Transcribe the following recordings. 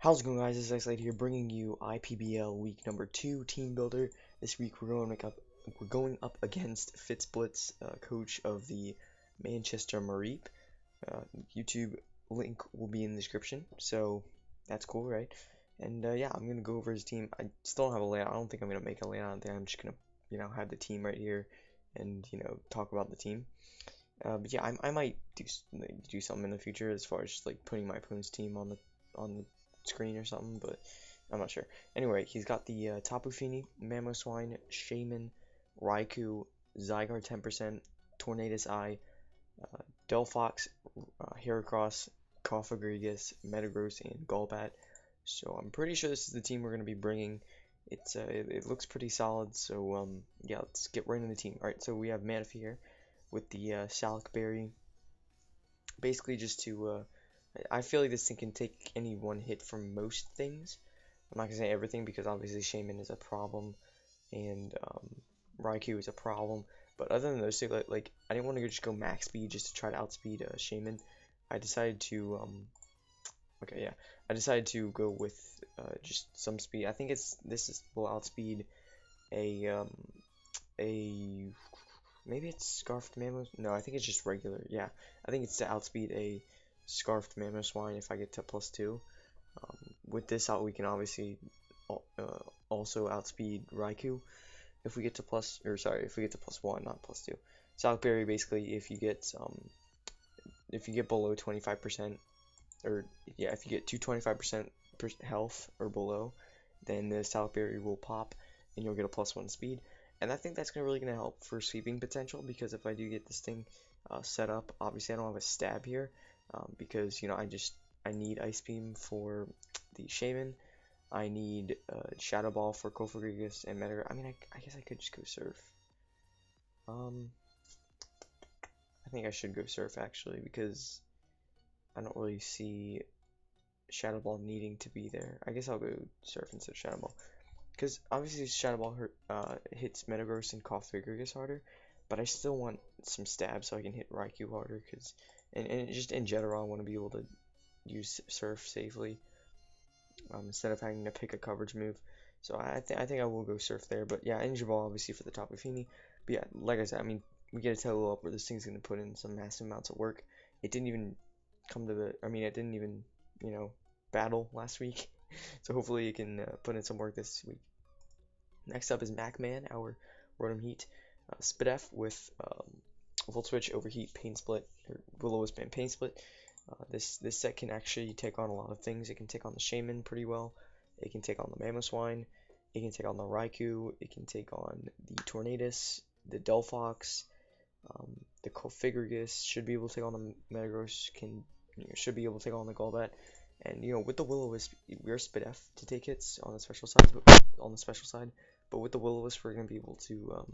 How's it going, guys? This is Isolate here, bringing you IPBL week number 2 team builder. This week we're going up against FitzBlitz, coach of the Manchester Mareeps. YouTube link will be in the description, so that's cool, right? And yeah, I'm gonna go over his team. I still don't have a layout. I don't think I'm gonna make a layout. I think I'm just gonna, have the team right here and talk about the team. But yeah, I might do something in the future as far as just like putting my opponent's team on the screen or something, but I'm not sure. Anyway, he's got the Tapu Fini, Mamoswine, Shaman, Raikou, Zygarde 10%, Tornadus Eye, Delphox, Heracross, Cofagrigus, Metagross, and Golbat. So I'm pretty sure this is the team we're going to be bringing. It looks pretty solid, so yeah, let's get right into the team. Alright, so we have Manaphy here with the Salic Berry, basically just to I feel like this thing can take any one hit from most things. I'm not gonna say everything because obviously Shaman is a problem and Raikou is a problem. But other than those two, like I didn't want to just go max speed just to try to outspeed Shaman. I decided to I decided to go with just some speed. I think will outspeed a maybe it's Scarfed Mammoth. No, I think it's just regular. Yeah, I think it's to outspeed a Scarfed Mamoswine if I get to +2. With this out, we can obviously also outspeed Raikou if we get to +1, not +2. Salic Berry, basically, if you get below 25%, or yeah, if you get to 25% health or below, then the Salic Berry will pop and you'll get a +1 speed. And I think that's really gonna help for sweeping potential, because if I do get this thing set up, obviously I don't have a stab here. Because I need Ice Beam for the Shaman. I need Shadow Ball for Cofagrigus and Metagross. I mean, I guess I could just go Surf. I think I should go Surf actually, because I don't really see Shadow Ball needing to be there. I guess I'll go Surf instead of Shadow Ball, because obviously Shadow Ball hits Metagross and Cofagrigus harder, but I still want some stab so I can hit Raikou harder, and just in general, I want to be able to use Surf safely instead of having to pick a coverage move. So I think I will go Surf there. But yeah, Energy Ball obviously for the Tapu Fini. But yeah, like I said, I mean, we get a Tail up where this thing's going to put in some massive amounts of work. It didn't even it didn't even, battle last week. So hopefully it can put in some work this week. Next up is MacMan, our Rotom Heat. Spidef with Volt Switch, Overheat, Pain Split, or Will-O-Wisp and Pain Split. This set can actually take on a lot of things. It can take on the Shaman pretty well. It can take on the Mamoswine. It can take on the Raikou. It can take on the Tornadus, the Delphox, the Cofagrigus. Should be able to take on the Metagross. Should be able to take on the Golbat. And with the Will-O-Wisp, we're Spidef to take hits on the special side. But with the Will-O-Wisp, we're gonna be able to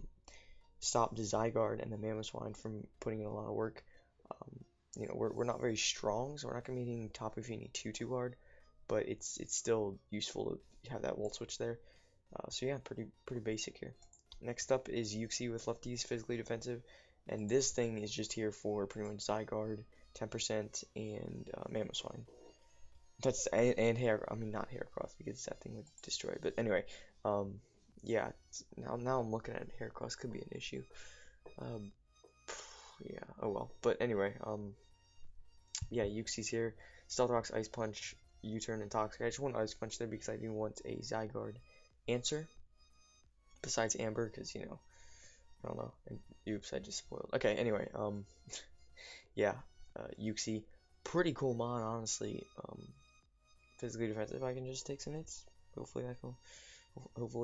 stop the Zygarde and the Mamoswine from putting in a lot of work. We're not very strong, so we're not going to be hitting Tapu Fini too hard, but it's still useful to have that Volt Switch there. So yeah, pretty basic here. Next up is Uxie with Lefties, physically defensive, and this thing is just here for pretty much Zygarde, 10%, and Mamoswine. And not Heracross, because that thing would destroy it. But anyway, yeah, now I'm looking at it, Heracross could be an issue. Yeah, oh well. But anyway, yeah, Uxie's here. Stealth Rocks, Ice Punch, U-Turn, and Toxic. I just want Ice Punch there because I do want a Zygarde answer besides Amber, because I don't know. Oops, I just spoiled. Okay, anyway, yeah, Uxie, pretty cool mod, honestly. Physically defensive. I can just take some hits. Hopefully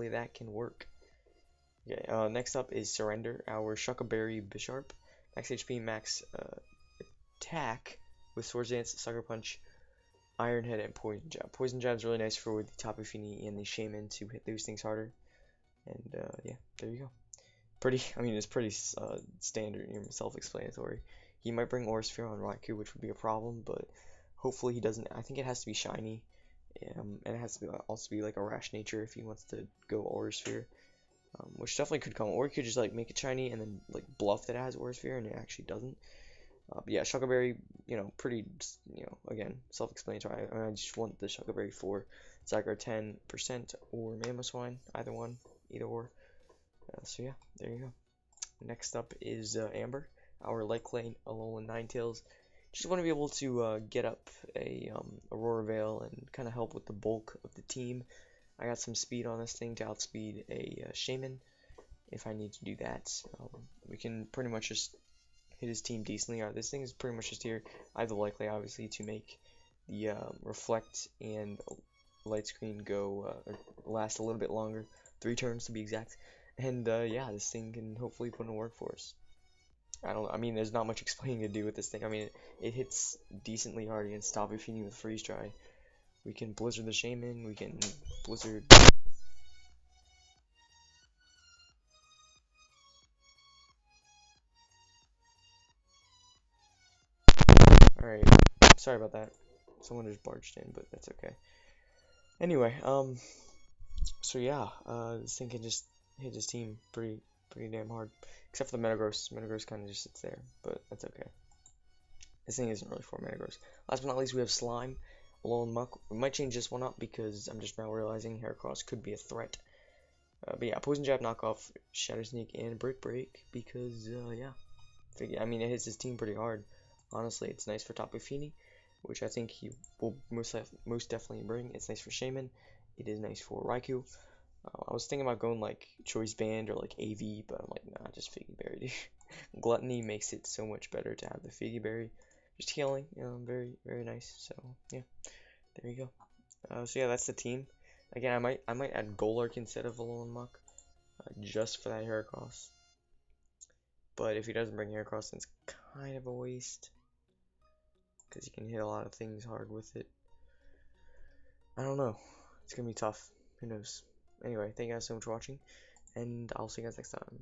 that can work. Okay, next up is Surrender, our Shuckleberry Bisharp. Max HP, max attack with Swords Dance, Sucker Punch, Iron Head, and Poison Jab. Poison Jab is really nice for the Tapu Fini and the Shaman to hit those things harder. And yeah, there you go. It's pretty standard, self-explanatory. He might bring Aura Sphere on Raikou, which would be a problem, but hopefully he doesn't. I think it has to be shiny, and it has to also be like a Rash Nature if he wants to go Aura Sphere. Which definitely could come, or you could just like make it shiny and then like bluff that it has Aura Sphere and it actually doesn't. But yeah, Shuckleberry, pretty, again, self-explanatory. I just want the Shuckleberry for Zygar 10% or Mamoswine, either or. So yeah, there you go. Next up is Amber, our Light Clay Alolan Ninetales. Just want to be able to get up a Aurora Veil and kind of help with the bulk of the team. I got some speed on this thing to outspeed a Shaman if I need to do that. We can pretty much just hit his team decently. This thing is pretty much just here. I have the Light Clay obviously to make the Reflect and Light Screen go last a little bit longer, 3 turns to be exact. And yeah, this thing can hopefully put in work for us. I mean, there's not much explaining to do with this thing. I mean, it hits decently hard against Tapu Fini with Freeze Dry. We can Blizzard the Shaman, we can Blizzard. Alright, sorry about that. Someone just barged in, but that's okay. Anyway, so yeah, this thing can just hit his team pretty damn hard. Except for the Metagross. Metagross kind of just sits there, but that's okay. This thing isn't really for Metagross. Last but not least, we have Slime, Alolan Muck. We might change this one up because I'm just now realizing Heracross could be a threat. But yeah, Poison Jab, Knockoff, Shadow Sneak, and Brick Break because, yeah. I mean, it hits his team pretty hard. Honestly, it's nice for Tapu Fini, which I think he will most definitely bring. It's nice for Shaman. It is nice for Raikou. I was thinking about going like Choice Band or like AV, but I'm like, nah, just Figgy Berry, dude. Gluttony makes it so much better to have the Figgy Berry. Just healing, very nice. So yeah, there you go. So yeah, that's the team. Again, I might add Golurk instead of Alolan Muck, just for that Heracross. But if he doesn't bring Heracross, then it's kind of a waste, because you can hit a lot of things hard with it. I don't know. It's gonna be tough. Who knows? Anyway, thank you guys so much for watching, and I'll see you guys next time.